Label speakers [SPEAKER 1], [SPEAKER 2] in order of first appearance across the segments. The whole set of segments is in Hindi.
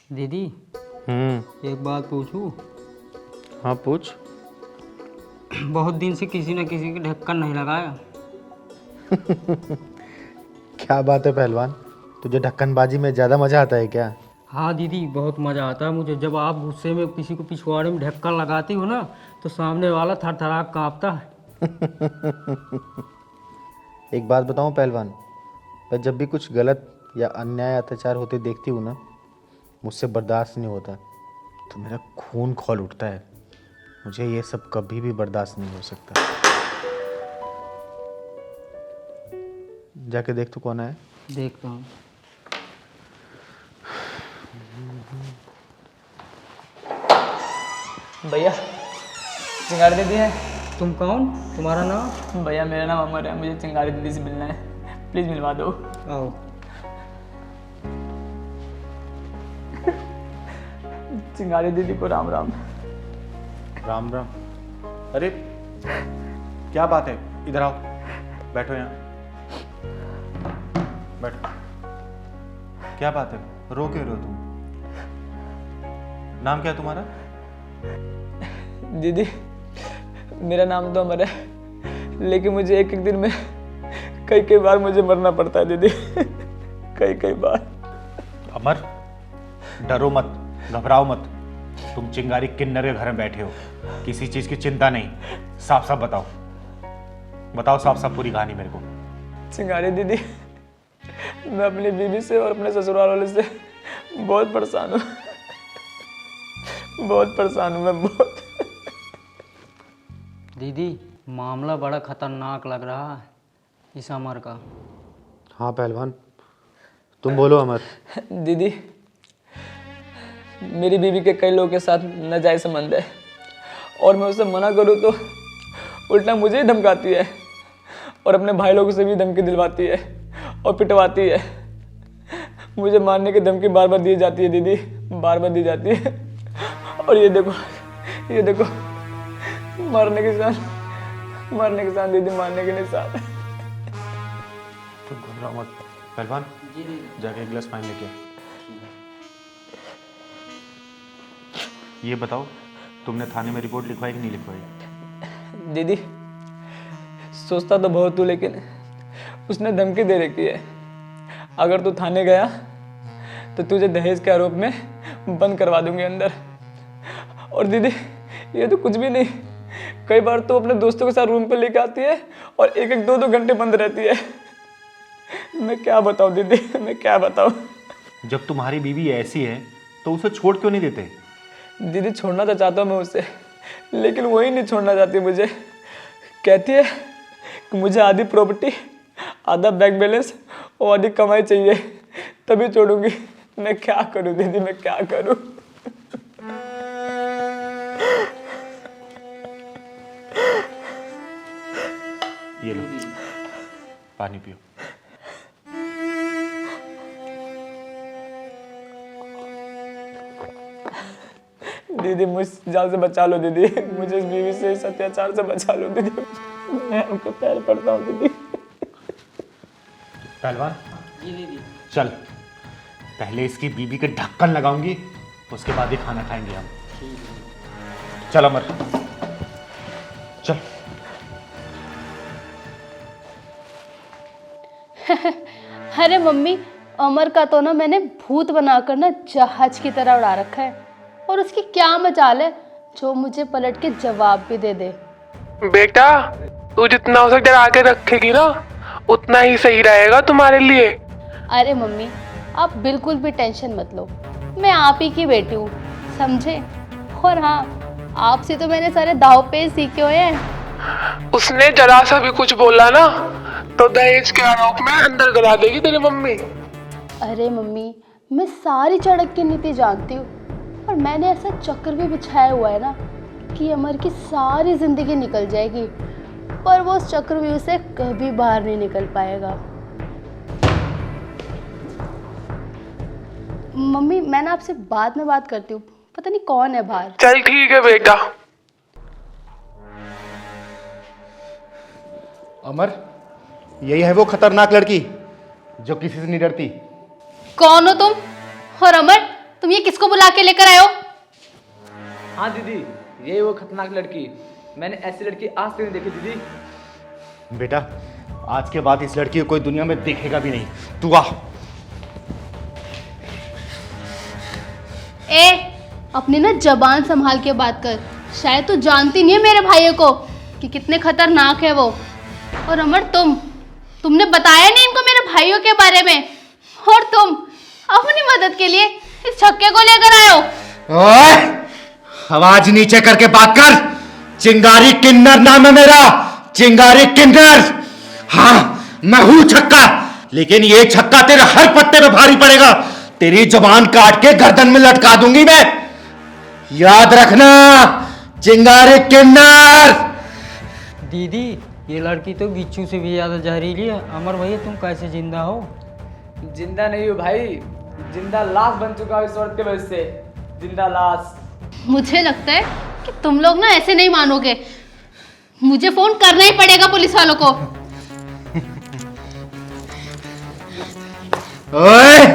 [SPEAKER 1] दीदी एक बात पूछूं?
[SPEAKER 2] हाँ पूछ।
[SPEAKER 1] बहुत दिन से किसी न किसी के ढक्कन नहीं लगाया।
[SPEAKER 2] क्या बात है पहलवान, तुझे ढक्कनबाजी में ज़्यादा मज़ा आता है क्या?
[SPEAKER 1] हाँ दीदी, बहुत मज़ा आता है मुझे। जब आप गुस्से में किसी को पिछवाड़े में ढक्कन लगाती हो ना, तो सामने वाला थरथरा काँपता है।
[SPEAKER 2] एक बात बताऊं पहलवान, मैं जब भी कुछ गलत या अन्याय अत्याचार होते देखती हूँ ना, मुझसे बर्दाश्त नहीं होता, तो मेरा खून खौल उठता है। मुझे ये सब कभी भी बर्दाश्त नहीं हो सकता। जाके देख तो कौन है।
[SPEAKER 1] देखता हूँ।
[SPEAKER 3] भैया चिंगारी दीदी है।
[SPEAKER 1] तुम कौन? तुम्हारा नाम?
[SPEAKER 3] भैया मेरा नाम अमर है, मुझे चिंगारी दीदी से मिलना है, प्लीज़ मिलवा दो।
[SPEAKER 1] आओ।
[SPEAKER 3] चिंगारी दीदी को राम राम।
[SPEAKER 2] राम राम। अरे क्या बात है, इधर आओ, बैठो यहाँ, बैठो। क्या बात है, रो क्यों रहे हो तुम? नाम क्या है तुम्हारा?
[SPEAKER 3] दीदी मेरा नाम तो अमर है, लेकिन मुझे एक एक दिन में कई कई बार मुझे मरना पड़ता है दीदी। कई कई बार।
[SPEAKER 2] अमर, डरो मत, घबराओ मत। तुम चिंगारी किन्नर के घर में बैठे हो, किसी चीज की चिंता नहीं। साफ साफ बताओ, बताओ साफ साफ पूरी कहानी मेरे को।
[SPEAKER 3] चिंगारी दीदी, मैं अपनी बीवी से और अपने ससुराल वाले से बहुत परेशान हूँ। बहुत परेशान हूँ मैं, बहुत।
[SPEAKER 1] दीदी मामला बड़ा खतरनाक लग रहा है इस अमर का।
[SPEAKER 2] हाँ पहलवान, तुम बोलो अमर।
[SPEAKER 3] दीदी मेरी बीवी के कई लोगों के साथ नाजायज संबंध है, और मैं उसे मना करूँ तो उल्टा मुझे ही धमकाती है, और अपने भाई लोगों से भी धमकी दिलवाती है और पिटवाती है। मुझे मारने की धमकी बार बार दी जाती है दीदी, बार बार दी जाती है। और ये देखो, ये देखो, मारने के निशान, मारने के निशान दीदी, मारने के निशान।
[SPEAKER 2] तुम घबराओ मत पहलवान, जाके एक गिलास पानी लेके आ। ये बताओ, तुमने थाने में रिपोर्ट लिखवाई कि नहीं लिखवाई?
[SPEAKER 3] दीदी सोचता तो बहुत हूँ, लेकिन उसने धमकी दे रखी है, अगर तू थाने गया तो तुझे दहेज के आरोप में बंद करवा दूंगी अंदर। और दीदी ये तो कुछ भी नहीं, कई बार तो अपने दोस्तों के साथ रूम पे लेके आती है और एक एक दो दो घंटे बंद रहती है। मैं क्या बताऊं दीदी, मैं क्या बताऊं।
[SPEAKER 2] जब तुम्हारी बीवी ऐसी है तो उसे छोड़ क्यों नहीं देते?
[SPEAKER 3] दीदी छोड़ना तो चाहता हूँ मैं उसे, लेकिन वही नहीं छोड़ना चाहती मुझे। कहती है कि मुझे आधी प्रॉपर्टी, आधा बैंक बैलेंस और आधी कमाई चाहिए, तभी छोड़ूंगी। मैं क्या करूं दीदी, मैं क्या करूं।
[SPEAKER 2] ये लो पानी पियो।
[SPEAKER 3] दीदी मुझ जाल से बचा लो दीदी, मुझे इस बीवी से, इस अत्याचार से बचा लो दीदी। मैं उनके पैर पड़ता हूँ दीदी।
[SPEAKER 2] पहलवान
[SPEAKER 1] जी दीदी।
[SPEAKER 2] चल, पहले इसकी बीबी के ढक्कन लगाऊंगी, उसके बाद ही खाना खाएंगे हम। चल अमर, चल।
[SPEAKER 4] अरे मम्मी, अमर का तो ना मैंने भूत बनाकर ना जहाज की तरह उड़ा रखा है, और उसकी क्या मजाल है जो मुझे पलट के जवाब भी दे दे।
[SPEAKER 5] बेटा तू जितना उसे डरा के रखेगी ना, उतना ही सही रहेगा तुम्हारे लिए।
[SPEAKER 4] अरे मम्मी आप बिल्कुल भी टेंशन मत लो, मैं आप ही की बेटी हूँ, समझे। और हाँ, आपसे तो मैंने सारे दाव पेच सीखे हुए हैं।
[SPEAKER 5] उसने जरा सा भी कुछ बोला ना तो दहेज के आरोप में अंदर गला देगी तेरी मम्मी।
[SPEAKER 4] अरे मम्मी मैं सारी चड़क की नीति जानती हूँ, और मैंने ऐसा चक्र भी बिछाया हुआ है ना कि अमर की सारी जिंदगी निकल जाएगी, पर वो उस चक्रव्यूह से कभी बाहर नहीं निकल पाएगा। मम्मी मैं ना आपसे बाद में बात करती हूँ, पता नहीं कौन है बाहर।
[SPEAKER 5] चल ठीक है बेटा।
[SPEAKER 2] अमर, यही है वो खतरनाक लड़की जो किसी से नहीं डरती।
[SPEAKER 4] कौन हो तुम? और अमर तुम तुम ये किसको बुला के लेकर आए हो?
[SPEAKER 3] हाँ दीदी, ये वो खतरनाक लड़की, मैंने ऐसी लड़की आज तक नहीं देखी दीदी।
[SPEAKER 2] बेटा, आज के बाद इस लड़की को कोई दुनिया में देखेगा भी नहीं। तू आ।
[SPEAKER 4] अपनी ना जबान संभाल के बात कर। शायद तू जानती नहीं है मेरे भाइयों को कि कितने खतरनाक है वो। और अमर, तुमने बताया नहीं इनको मेरे भाइयों के बारे में, और तुम अपनी मदद के लिए इस छक्के को लेकर आए हो।
[SPEAKER 2] ओए, आवाज नीचे करके बात कर। चिंगारी किन्नर नाम है मेरा, चिंगारी किन्नर। हाँ, मैं हूं छक्का, लेकिन ये छक्का तेरे हर पत्ते पे भारी पड़ेगा। तेरी जुबान काट के गर्दन में लटका दूंगी मैं, याद रखना। चिंगारी किन्नर।
[SPEAKER 1] दीदी, ये लड़की तो बिच्छू से भी ज़्यादा जहरीली है। अमर भैया, तुम कैसे जिंदा हो?
[SPEAKER 3] जिंदा नहीं हूँ भाई, जिंदा लाश बन चुका हूँ इस औरत के वजह से, जिंदा लाश।
[SPEAKER 4] मुझे लगता है कि तुम लोग ना ऐसे नहीं मानोगे। मुझे फोन करना ही पड़ेगा पुलिस वालों को।
[SPEAKER 2] ओए,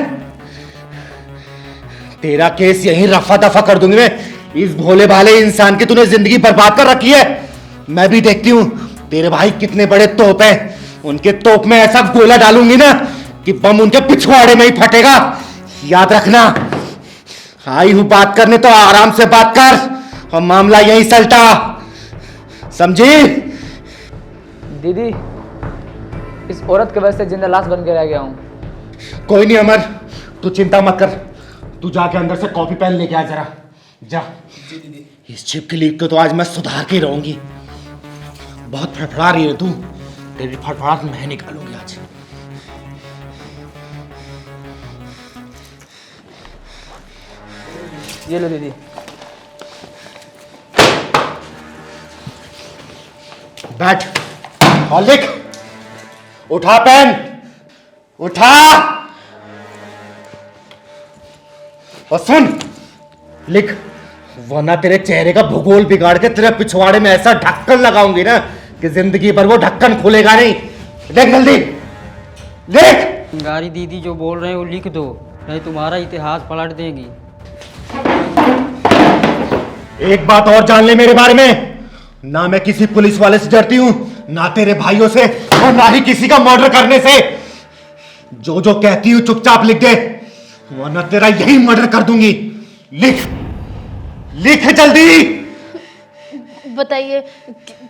[SPEAKER 2] तेरा केस यहीं रफा दफा कर दूंगी मैं। इस भोले भाले इंसान की तूने जिंदगी बर्बाद कर रखी है। मैं भी देखती हूँ तेरे भाई कितने बड़े तोप हैं। उनके तोप में ऐसा गोला डालूंगी ना कि बम उनके पिछवाड़े में ही फटेगा, याद रखना। आई हूं बात करने तो आराम से बात कर, और मामला यहीं सलटा, समझी?
[SPEAKER 3] दीदी, इस औरत की वजह से जिंदा लाश बन के रह गया हूँ।
[SPEAKER 2] कोई नहीं अमर, तू चिंता मत कर। तू जाके अंदर से कॉपी पेन लेके आ जरा, जा। इस चिपकी लीक को तो आज मैं सुधार के रहूंगी। बहुत फड़फड़ा रही है तू, तेरी फड़फड़ाहट मैं निकालूंगी आज।
[SPEAKER 3] ये लो दीदी।
[SPEAKER 2] बैठ और लिख। उठा पेन, उठा। और सुन, लिख, वरना तेरे चेहरे का भूगोल बिगाड़ के तेरे पिछवाड़े में ऐसा ढक्कन लगाऊंगी ना कि जिंदगी भर वो ढक्कन खुलेगा नहीं। लिख जल्दी, लिख।
[SPEAKER 1] चिंगारी दीदी जो बोल रहे हैं वो लिख दो, नहीं तुम्हारा इतिहास पलट देंगी।
[SPEAKER 2] एक बात और जान ले मेरे बारे में, ना मैं किसी पुलिस वाले से डरती हूं, ना तेरे भाइयों से, और ना ही किसी का मर्डर करने से। जो जो कहती हूं चुपचाप लिख दे, वरना तेरा यही मर्डर कर दूंगी। लिख, लिख जल्दी।
[SPEAKER 4] बताइए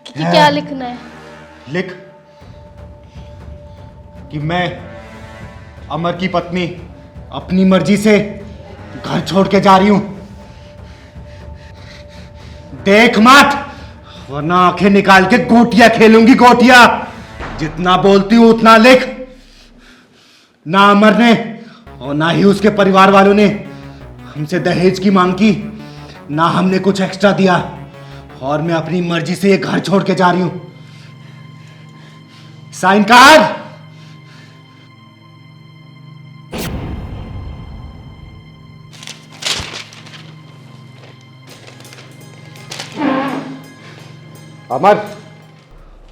[SPEAKER 4] क्या लिखना है?
[SPEAKER 2] लिख कि मैं अमर की पत्नी अपनी मर्जी से घर छोड़ के जा रही हूं। देख मत, वरना आंखें निकाल के गोटियां खेलूंगी, गोटियां। जितना बोलती हूं उतना लिख। ना अमर ने और ना ही उसके परिवार वालों ने हमसे दहेज की मांग की, ना हमने कुछ एक्स्ट्रा दिया, और मैं अपनी मर्जी से ये घर छोड़ के जा रही हूं। साइन कर। अमर,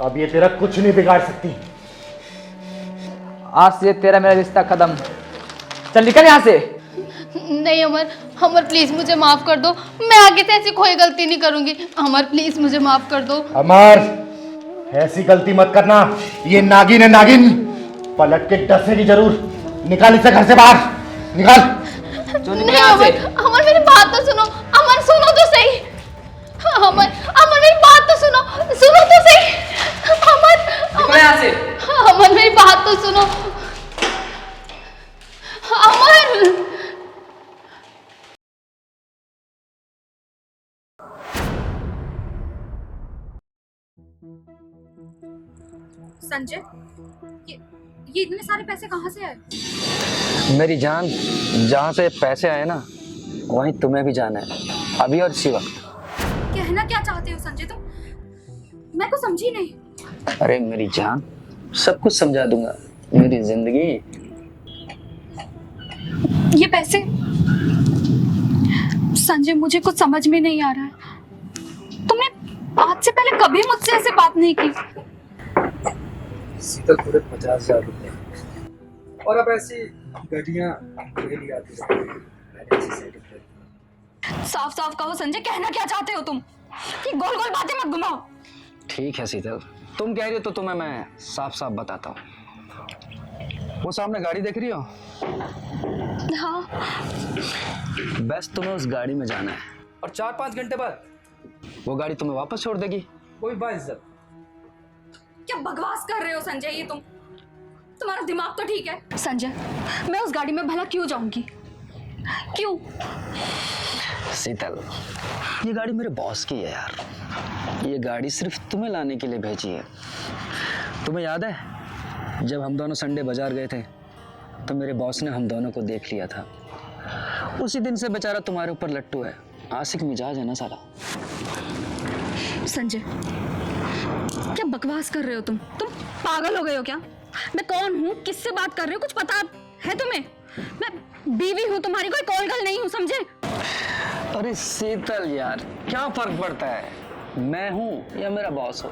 [SPEAKER 2] अब ये तेरा कुछ नहीं बिगाड़ सकती।
[SPEAKER 3] आज से तेरा मेरा रिश्ता खत्म। चल निकल यहाँ से।
[SPEAKER 4] नहीं अमर, अमर प्लीज मुझे माफ कर दो। मैं आगे से ऐसी कोई गलती नहीं करूंगी। अमर प्लीज मुझे माफ कर दो।
[SPEAKER 2] अमर, ऐसी गलती मत करना। ये नागिन है, नागिन। पलट के डसेगी जरूर। निकाल इसे घर से बाहर, निकाल।
[SPEAKER 4] नहीं अमर, अमर मेरी बात तो सुनो। अमर सुनो तो सही। अमर, अमर मेरी बात तो सुनो, सुनो तो सही। अमर,
[SPEAKER 3] निकल यहाँ से।
[SPEAKER 4] अमर मेरी बात तो सुनो। अमर,
[SPEAKER 6] संजय, ये इतने सारे पैसे कहाँ से आए?
[SPEAKER 7] मेरी जान, जहाँ से पैसे आए ना वहीं तुम्हें भी जाना है, अभी और इसी वक्त।
[SPEAKER 6] कहना क्या चाहते हो संजय तुम? मैं को समझी नहीं।
[SPEAKER 7] अरे मेरी जान, सब कुछ समझा दूंगा। मेरी जिंदगी।
[SPEAKER 6] ये पैसे संजय, मुझे कुछ समझ में नहीं आ रहा है। तुमने आज से पहले कभी मुझसे ऐसे बात नहीं की।
[SPEAKER 7] सीधा पूरे 50,000 रुपए, और अब ऐसी घटिया डेली आती है।
[SPEAKER 6] साफ साफ कहो संजय, कहना क्या चाहते हो तुम? ये गोल गोल बातें मत घुमाओ।
[SPEAKER 7] ठीक है शीतल, तुम कह रही हो तो तुम्हें मैं साफ साफ बताता हूँ। वो सामने गाड़ी देख रही हो?
[SPEAKER 6] हाँ।
[SPEAKER 7] बस तुम्हें उस गाड़ी में जाना है
[SPEAKER 3] और 4-5 घंटे बाद
[SPEAKER 7] वो गाड़ी तुम्हें वापस छोड़ देगी।
[SPEAKER 3] कोई बाइज्जत।
[SPEAKER 6] क्या बकवास कर रहे हो संजय? ये तुम्हारा दिमाग तो ठीक है? संजय, मैं उस गाड़ी में भला क्यों जाऊंगी? क्यों?
[SPEAKER 7] शीतल, ये गाड़ी मेरे बॉस की है यार। ये गाड़ी सिर्फ तुम्हें लाने के लिए भेजी है। तुम्हें याद है जब हम दोनों संडे बाजार गए थे तो मेरे बॉस ने हम दोनों को देख लिया था। उसी दिन से बेचारा तुम्हारे ऊपर लट्टू है। आशिक मिजाज है ना सारा।
[SPEAKER 6] संजय, क्या बकवास कर रहे हो तुम पागल हो गए हो क्या? मैं कौन हूँ, किससे बात कर रहे हो, कुछ पता है तुम्हें? मैं बीवी हूँ तुम्हारी, कोई कॉलगर्ल नहीं हूँ, समझे?
[SPEAKER 7] अरे शीतल यार, क्या फर्क पड़ता है मैं हूँ या मेरा बॉस हो?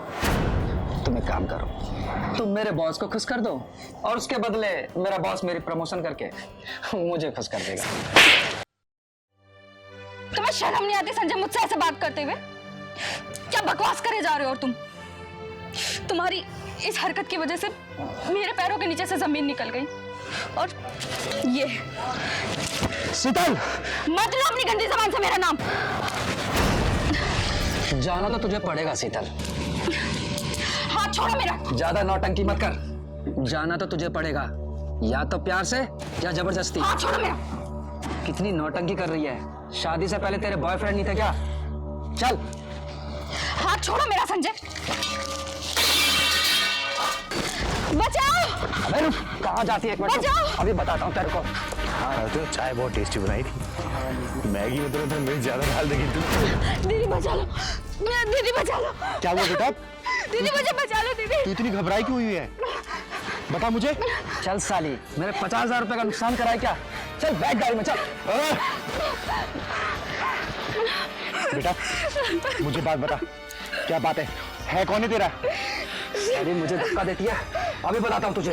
[SPEAKER 7] तुम एक काम करो, तुम मेरे बॉस को खुश कर दो और उसके बदले मेरा बॉस मेरी प्रमोशन करके मुझे खुश कर देगा।
[SPEAKER 6] तुम्हें शर्म नहीं आती संजय मुझसे ऐसे बात करते हुए? क्या बकवास करे जा रहे हो? और तुम्हारी इस हरकत की वजह से मेरे पैरों के नीचे से जमीन निकल गई। और ये
[SPEAKER 7] शीतल,
[SPEAKER 6] मत लो अपनी गंदी जबान से मेरा नाम।
[SPEAKER 7] जाना तो तुझे पड़ेगा शीतल।
[SPEAKER 6] हाथ छोड़ो मेरा।
[SPEAKER 7] ज्यादा नौटंकी मत कर। जाना तो तुझे पड़ेगा, या तो प्यार से या जबरदस्ती।
[SPEAKER 6] हाथ छोड़ो मेरा।
[SPEAKER 7] कितनी नौटंकी कर रही है? शादी से पहले तेरे बॉयफ्रेंड नहीं थे क्या? चल।
[SPEAKER 6] हाथ छोड़ो मेरा संजय। बचाओ।
[SPEAKER 7] अबे रुक, कहाँ जाती है? एक मिनट
[SPEAKER 6] बचाओ।
[SPEAKER 7] अभी बताता हूँ तेरे को।
[SPEAKER 2] हाँ तो चाय बहुत टेस्टी बनाई थी। मैगी में तो मिर्च ज्यादा डाल देगी तू।
[SPEAKER 6] दीदी बचा लो, दीदी बचा लो।
[SPEAKER 2] क्या हुआ बेटा?
[SPEAKER 6] दीदी मुझे बचा लो दीदी।
[SPEAKER 2] तू इतनी घबराई क्यों हुई है? बता मुझे।
[SPEAKER 7] चल साली, मेरे 50,000 रुपए का नुकसान कराए क्या? चल बैठ गाड़ी में, चल।
[SPEAKER 2] बेटा मुझे बात बता, क्या बात है कौन है तेरा?
[SPEAKER 7] अरे मुझे धक्का देती है, अभी बताता हूँ तुझे।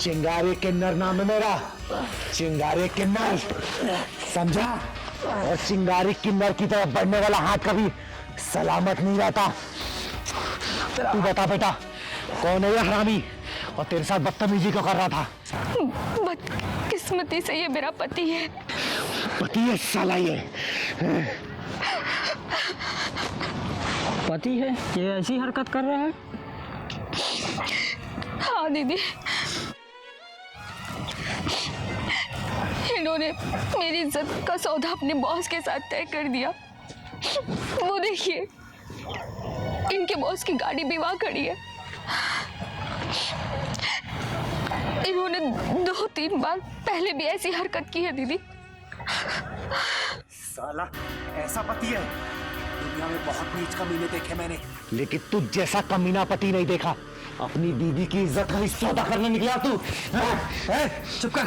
[SPEAKER 2] चिंगारी किन्नर नाम है मेरा, चिंगारी किन्नर, समझा? और चिंगारी किन्नर की तरफ बढ़ने वाला हाथ कभी सलामत नहीं रहता। तू बता बेटा, कौन है ये हरामी और तेरे साथ बदतमीजी क्यों कर रहा था?
[SPEAKER 6] बदकिस्मती से ये मेरा पति है।
[SPEAKER 2] पति है साला ये?
[SPEAKER 1] पति है? ये ऐसी हरकत कर रहा है?
[SPEAKER 6] हाँ दीदी, इन्होंने मेरी इज्जत का सौदा अपने बॉस के साथ तय कर दिया। वो देखिए, इनके बॉस की गाड़ी भी वहां खड़ी है। इन्होंने 2-3 बार पहले भी ऐसी हरकत की है दीदी।
[SPEAKER 2] साला ऐसा पति है? दुनिया में बहुत नीच कमीने देखे मैंने, लेकिन तू जैसा कमीना पति नहीं देखा। अपनी बीवी की इज्जत का सौदा करने निकला तू।
[SPEAKER 7] चुप कर,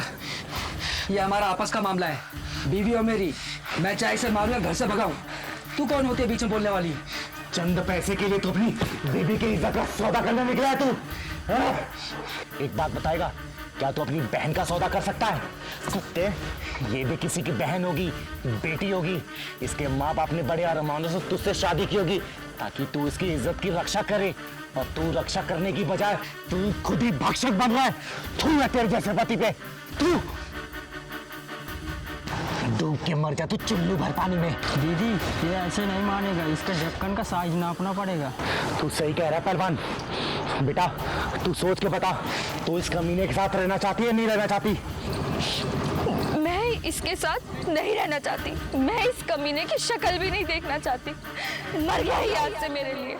[SPEAKER 7] ये हमारा आपस का मामला है, बीवी और मेरी। मैं चाहे इसे मारूं या घर से भगाऊं। तू कौन होती है बीच में बोलने वाली?
[SPEAKER 2] चंद पैसे के लिए तो अपनी बीवी की इज्जत का सौदा करने निकला है तू। एक बात बताएगा, क्या तू अपनी बहन का सौदा कर सकता है? कुत्ते, ये भी किसी की बहन होगी, बेटी होगी। इसके माँ बाप ने बड़े अरमानों से तुझसे शादी की होगी ताकि तू इसकी इज्जत की रक्षा करे, और तू रक्षा करने की बजाय तू खुद ही भक्षक बन रहा है। तू है तेरे जैसे पति पे। तू डूब के मर जा तू चुल्लू भर पानी में।
[SPEAKER 1] दीदी ये ऐसे नहीं मानेगा, इसका ढक्कन का साइज नापना पड़ेगा।
[SPEAKER 2] तू सही कह रहा है पहलवान। बेटा तू सोच के बता, तू इस कमीने के साथ रहना चाहती है नहीं रहना चाहती?
[SPEAKER 6] मैं इसके साथ नहीं रहना चाहती। मैं इस कमीने की शक्ल भी नहीं देखना चाहती। मर गया ही आज से मेरे लिए।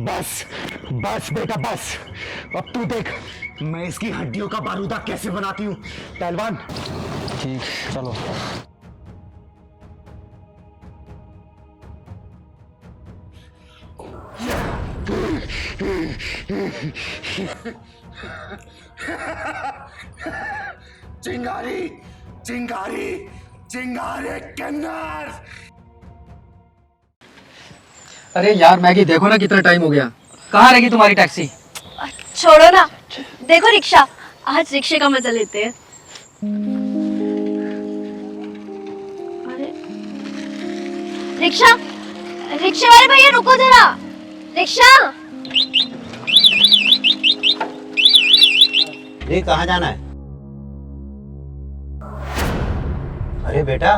[SPEAKER 2] बस बस बेटा बस, अब तू देख मैं इसकी हड्डियों का बारूदा कैसे बनाती हूँ। पहलवान
[SPEAKER 1] ठीक, चलो।
[SPEAKER 2] चिंगारी चिंगारी चिंगारी किन्नर।
[SPEAKER 3] अरे यार मैगी, देखो ना कितना टाइम हो गया। कहाँ रहेगी तुम्हारी टैक्सी?
[SPEAKER 8] छोड़ो ना, देखो रिक्शा, आज रिक्शे का मजा लेते हैं। अरे रिक्शा, रिक्शे वाले भैया रुको जरा, रिक्शा।
[SPEAKER 9] ये कहाँ जाना है? अरे बेटा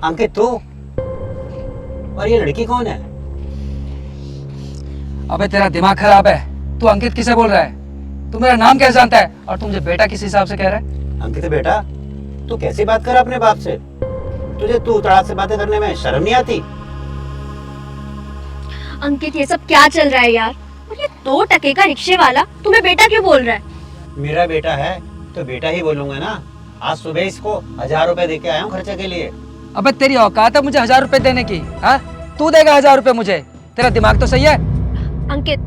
[SPEAKER 9] अंकित तू, और ये लड़की कौन है?
[SPEAKER 7] अबे तेरा दिमाग खराब है, तू अंकित किसे बोल रहा है? तू मेरा नाम कैसे जानता है और तू मुझे बेटा किस हिसाब से कह रहा है?
[SPEAKER 9] अंकित बेटा तू कैसी बात कर अपने बाप से? तुझे तू तड़ाक से बातें करने में शर्म नहीं आती?
[SPEAKER 8] अंकित ये सब क्या चल रहा है यार? और ये 2 टके का रिक्शे वाला तुम्हें बेटा क्यों बोल रहा है?
[SPEAKER 9] मेरा बेटा है तो बेटा ही बोलूंगा ना। आज सुबह इसको 1000 रुपए दे के आया हूँ खर्चे के लिए।
[SPEAKER 7] अबे तेरी औकात है मुझे 1000 रुपए देने की? हाँ, तू देगा 1000 रुपए मुझे? तेरा दिमाग तो सही है?
[SPEAKER 8] अंकित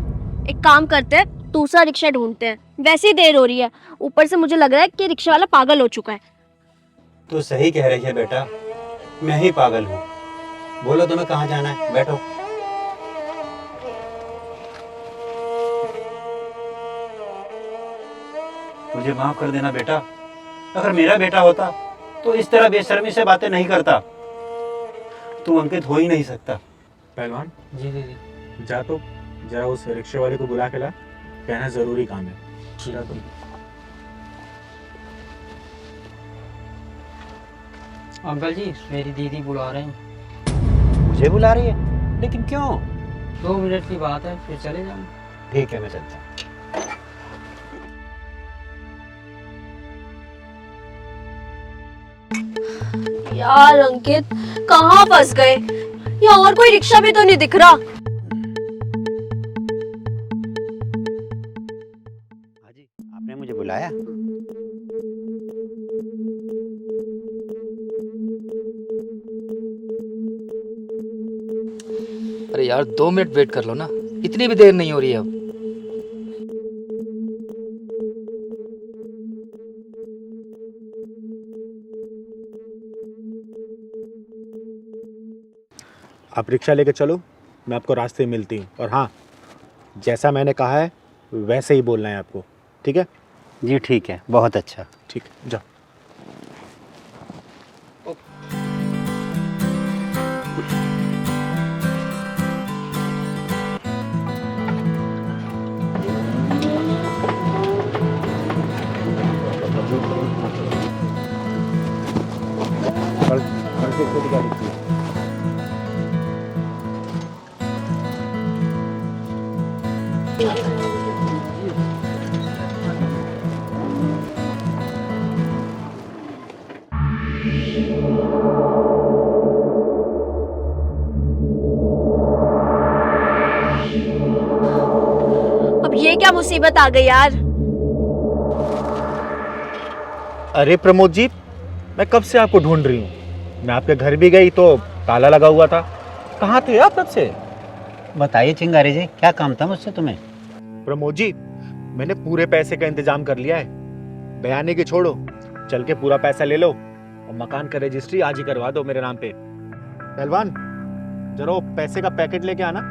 [SPEAKER 8] एक काम करते हैं, दूसरा रिक्शा ढूंढते हैं, वैसे ही देर हो रही है, ऊपर से मुझे लग रहा है कि रिक्शा वाला पागल हो चुका है।
[SPEAKER 9] तू सही कह रही है बेटा, मैं ही पागल हूँ। बोलो तुम्हें कहाँ जाना है, बैठो। मुझे माफ कर देना बेटा, अगर मेरा बेटा होता तो इस तरह बेशर्मी से बातें नहीं करता। तू अंकित हो ही नहीं सकता।
[SPEAKER 2] पहलवान
[SPEAKER 1] जी जी
[SPEAKER 2] जा तो जरा उस रिक्शे वाले को बुला के ला, कहना जरूरी काम है।
[SPEAKER 1] ठीक है। अंकल जी मेरी दीदी बुला रहे हैं।
[SPEAKER 9] मुझे बुला रही है? लेकिन क्यों?
[SPEAKER 1] 2 मिनट की बात है, फिर चले जाएंगे।
[SPEAKER 9] ठीक है मैं चलता हूँ।
[SPEAKER 8] यार अंकित कहाँ फंस गए? यहाँ और कोई रिक्शा भी तो नहीं दिख रहा।
[SPEAKER 9] हाजी आपने मुझे बुलाया?
[SPEAKER 7] अरे यार 2 मिनट वेट कर लो ना, इतनी भी देर नहीं हो रही है अब।
[SPEAKER 2] आप रिक्शा लेके चलो, मैं आपको रास्ते में मिलती हूँ। और हाँ, जैसा मैंने कहा है वैसे ही बोलना है आपको, ठीक है?
[SPEAKER 9] जी ठीक है, बहुत अच्छा।
[SPEAKER 2] ठीक है, जाओ। कल से खुद गाड़ी की।
[SPEAKER 8] अब ये क्या मुसीबत आ गई यार?
[SPEAKER 2] अरे प्रमोद जी, मैं कब से आपको ढूंढ रही हूँ। मैं आपके घर भी गई तो ताला लगा हुआ था। कहाँ थे आप कब से?
[SPEAKER 9] बताइए चिंगारी जी, क्या काम था मुझसे तुम्हें?
[SPEAKER 2] प्रमोद जी, मैंने पूरे पैसे का इंतजाम कर लिया है। बयानी की छोड़ो, चल के पूरा पैसा ले लो और मकान का रजिस्ट्री आज ही करवा दो मेरे नाम पे। पहलवान जरा वो पैसे का पैकेट लेके आना।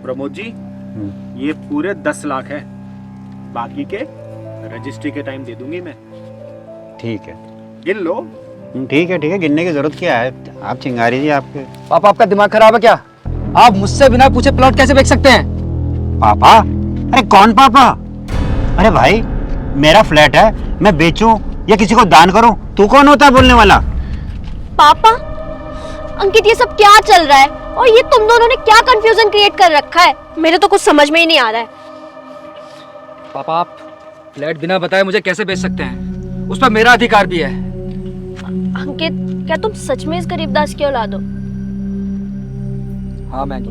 [SPEAKER 2] प्रमोद जी, ये पूरे 10 लाख है, बाकी के रजिस्ट्री के टाइम दे दूंगी मैं।
[SPEAKER 9] ठीक है,
[SPEAKER 2] गिन लो।
[SPEAKER 9] ठीक है, गिनने की जरूरत क्या है? आप चिंगारी जी आपके
[SPEAKER 7] पापा आपका दिमाग खराब है क्या? आप मुझसे बिना पूछे प्लॉट कैसे बेच सकते हैं?
[SPEAKER 9] पापा? अरे कौन पापा? अरे भाई मेरा फ्लैट है, मैं बेचूं या किसी को दान करूं, तू कौन होता है बोलने वाला?
[SPEAKER 8] पापा, अंकित ये सब क्या चल रहा है? और ये तुम दोनों ने क्या कंफ्यूजन क्रिएट कर रखा है? मेरे तो कुछ समझ में ही नहीं आ रहा है।
[SPEAKER 7] पापा आप फ्लैट बिना बताए मुझे कैसे बेच सकते हैं? उस पर मेरा अधिकार भी है।
[SPEAKER 8] अंकित, क्या तुम सच में इस गरीबदास की औलाद हो?
[SPEAKER 7] हाँ मैगी,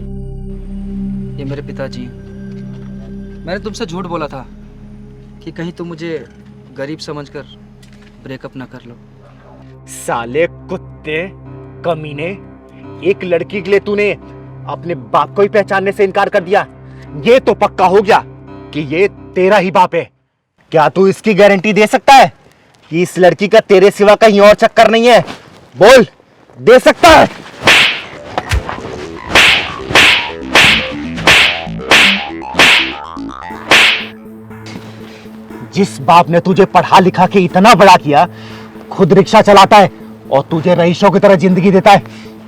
[SPEAKER 7] ये मेरे पिताजी। मैंने तुमसे झूठ बोला था कि कहीं तुम मुझे गरीब समझकर ब्रेकअप ना कर लो।
[SPEAKER 2] साले कुत्ते कमीने, एक लड़की के लिए तूने अपने बाप को ही पहचानने से इनकार कर दिया। ये तो पक्का हो गया कि ये तेरा ही बाप है। क्या तू इसकी गारंटी दे सकता है कि इस लड़की का तेरे सिवा कहीं और चक्कर नहीं है? बोल, दे सकता है? जिस बाप ने तुझे पढ़ा लिखा के इतना बड़ा किया, खुद रिक्शा चलाता है और तुझे रईसों की तरह जिंदगी देता है,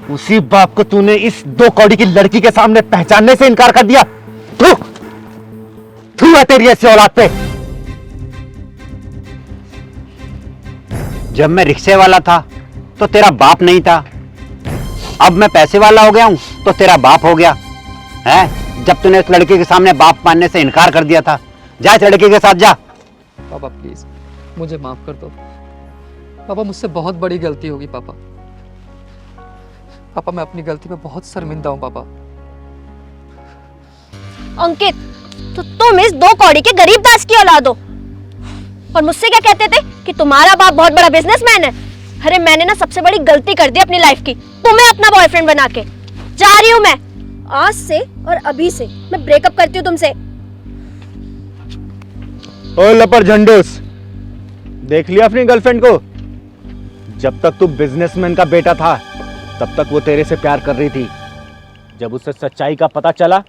[SPEAKER 2] उसी बाप को तूने इस 2 कौड़ी की लड़की के सामने पहचानने से इनकार कर दिया। थू थू है तेरी ऐसी औलाद पे।
[SPEAKER 9] जब मैं रिक्शे वाला था तो तेरा बाप नहीं था, अब मैं पैसे वाला हो गया हूं तो तेरा बाप हो गया है। जब तूने उस लड़के के सामने बाप मानने से इनकार कर दिया था, जा इस लड़के के साथ जा।
[SPEAKER 3] पापा प्लीज मुझे माफ कर दो। पापा मुझसे बहुत बड़ी गलती होगी पापा। पापा मैं अपनी गलती पे बहुत शर्मिंदा हूँ पापा।
[SPEAKER 8] अंकित, तो तुम इस 2 कौड़ी के गरीब दास की औलाद हो और मुझसे क्या कहते थे कि तुम्हारा बाप बहुत बड़ा बिजनेसमैन है। अरे मैंने ना सबसे बड़ी गलती कर दी अपनी लाइफ की, तुम्हें अपना बॉयफ्रेंड बना के। जा रही हूँ मैं, आज से और अभी से मैं ब्रेकअप करती हूँ तुमसे।
[SPEAKER 2] ओ लपर झंडूस, देख लिया अपनी गर्लफ्रेंड को? जब तक तू बिजनेसमैन का बेटा था तब तक वो तेरे से प्यार कर रही थी। जब उसे सच्चाई का पता चला,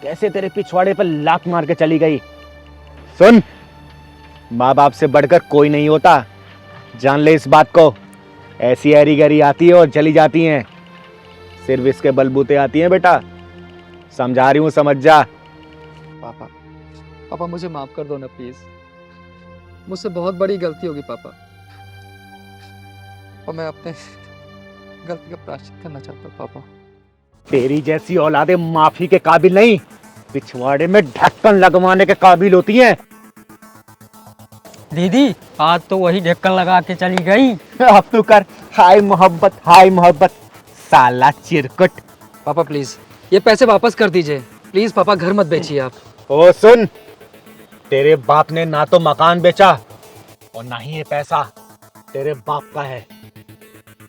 [SPEAKER 2] कैसे तेरे पिछवाड़े पर लात मार के चली गई। सुन, माँ बाप से बढ़कर कोई नहीं होता, जान ले इस बात को। ऐसी हरी गरी आती है और चली जाती हैं, सिर्फ इसके बलबूते आती हैं बेटा। समझा रही हूँ, समझ जा।
[SPEAKER 3] पापा पापा मुझे माफ कर दो ना प्लीज, मुझसे बहुत बड़ी गलती होगी पापा और मैं अपने गलती का प्रायश्चित करना चाहता हूँ पापा।
[SPEAKER 2] तेरी जैसी औलादे माफी के काबिल नहीं, पिछवाड़े में ढक्कन लगवाने के काबिल होती हैं।
[SPEAKER 1] दीदी आज तो वही ढक्कन लगा के चली गई।
[SPEAKER 2] अब तू कर हाय मोहब्बत, हाय मोहब्बत, साला चिरकुट।
[SPEAKER 3] पापा प्लीज ये पैसे वापस कर दीजिए प्लीज पापा, घर मत बेचिए आप।
[SPEAKER 2] ओ सुन, तेरे बाप ने ना तो मकान बेचा और ना ही ये पैसा तेरे बाप का है।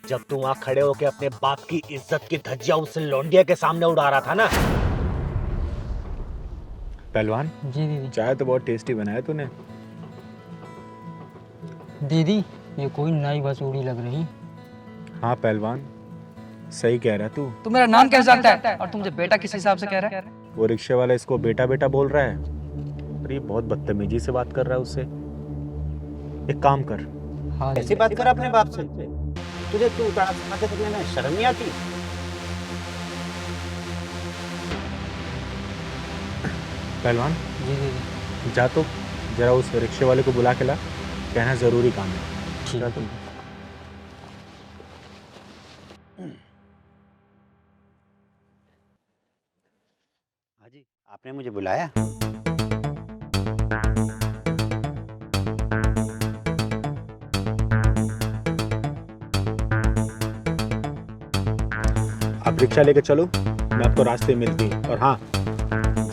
[SPEAKER 2] जब तू वहां खड़े होके अपने बाप की इज्जत की धज्जियां उस लौंडिया के सामने उड़ा रहा था ना। पहलवान
[SPEAKER 1] जी दीदी।
[SPEAKER 2] चाय तो बहुत टेस्टी बनाया तूने।
[SPEAKER 1] दीदी ये कोई नई बसूड़ी लग रही।
[SPEAKER 2] हाँ पहलवान, सही कह रहा तू।
[SPEAKER 3] तू मेरा नाम कैसे जानता है और तू मुझे बेटा किस हिसाब से कह रहा है?
[SPEAKER 2] वो रिक्शे वाला इसको बेटा बेटा बोल रहा है और ये बहुत बदतमीजी से बात कर रहा है उससे। एक काम कर,
[SPEAKER 1] हाँ
[SPEAKER 9] ऐसी बात कर अपने बाप से। तुझे तू उतार के करने में शर्म नहीं आती?
[SPEAKER 2] पहलवान
[SPEAKER 1] जी दीदी।
[SPEAKER 2] जा तो जरा उस रिक्शे वाले को बुला के ला, कहना जरूरी काम है।
[SPEAKER 1] ठीक है।
[SPEAKER 9] हाजी आपने मुझे बुलाया?
[SPEAKER 2] आप रिक्शा लेके चलो, मैं आपको रास्ते में मिलती। और हाँ,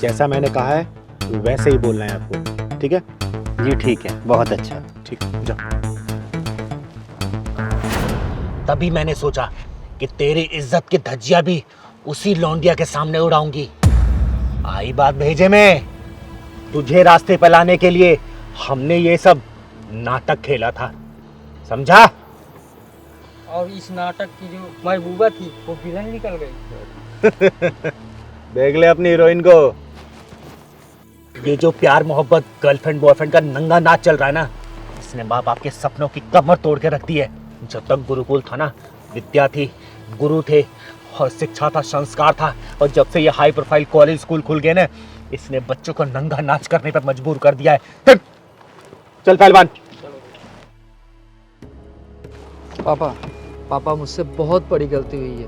[SPEAKER 2] जैसा मैंने कहा है वैसे ही बोलना है आपको, ठीक है?
[SPEAKER 9] जी ठीक है, बहुत अच्छा।
[SPEAKER 2] ठीक है, जाओ। तभी मैंने सोचा कि तेरी इज्जत की धज्जियां भी उसी लौंडिया के सामने उड़ाऊंगी। आई बात भेजे में, तुझे रास्ते पे लाने के लिए हमने ये सब नाटक खेला था, समझा?
[SPEAKER 1] और इस नाटक की जो महबूबा थी वो विलन निकल गई।
[SPEAKER 2] देख ले अपनी हीरोइन को। ये जो प्यार मोहब्बत गर्लफ्रेंड बॉयफ्रेंड का नंगा नाच चल रहा है ना, इसने माँ बाप के सपनों की कमर तोड़ के रख दी है। जब तक गुरुकुल था ना, विद्या थी, गुरु थे और शिक्षा था, संस्कार था। और जब से ये हाई प्रोफाइल कॉलेज स्कूल खुल गए ना, इसने बच्चों को नंगा नाच करने पर मजबूर कर दिया है। चल पहलवान।
[SPEAKER 3] पापा पापा मुझसे बहुत बड़ी गलती हुई है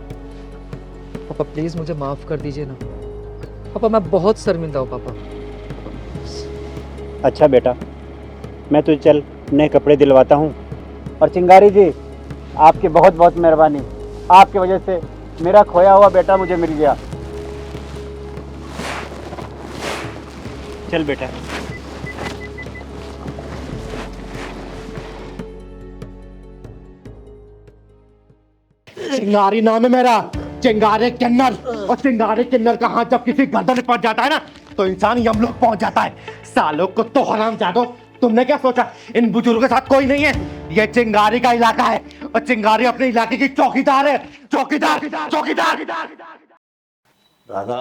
[SPEAKER 3] पापा, प्लीज मुझे माफ कर दीजिए ना पापा, मैं बहुत शर्मिंदा हूँ पापा।
[SPEAKER 9] अच्छा बेटा, मैं तुझे चल नए कपड़े दिलवाता हूँ। और चिंगारी जी, आपकी बहुत बहुत मेहरबानी, आपकी वजह से मेरा खोया हुआ बेटा मुझे मिल गया। चल बेटा।
[SPEAKER 2] चिंगारी नाम है मेरा, चिंगारे किन्नर। और चिंगारे किन्नर का हाथ जब किसी गर्दन में पहुंच जाता है ना, तो इंसान यमलोक पहुंच जाता है। सालों को तो हराम जादो, तुमने क्या सोचा इन बुजुर्गों के साथ कोई नहीं है? ये चिंगारी का इलाका है और चिंगारी अपने इलाके की चौकीदार है। चौकीदार चौकीदार।
[SPEAKER 10] राधा,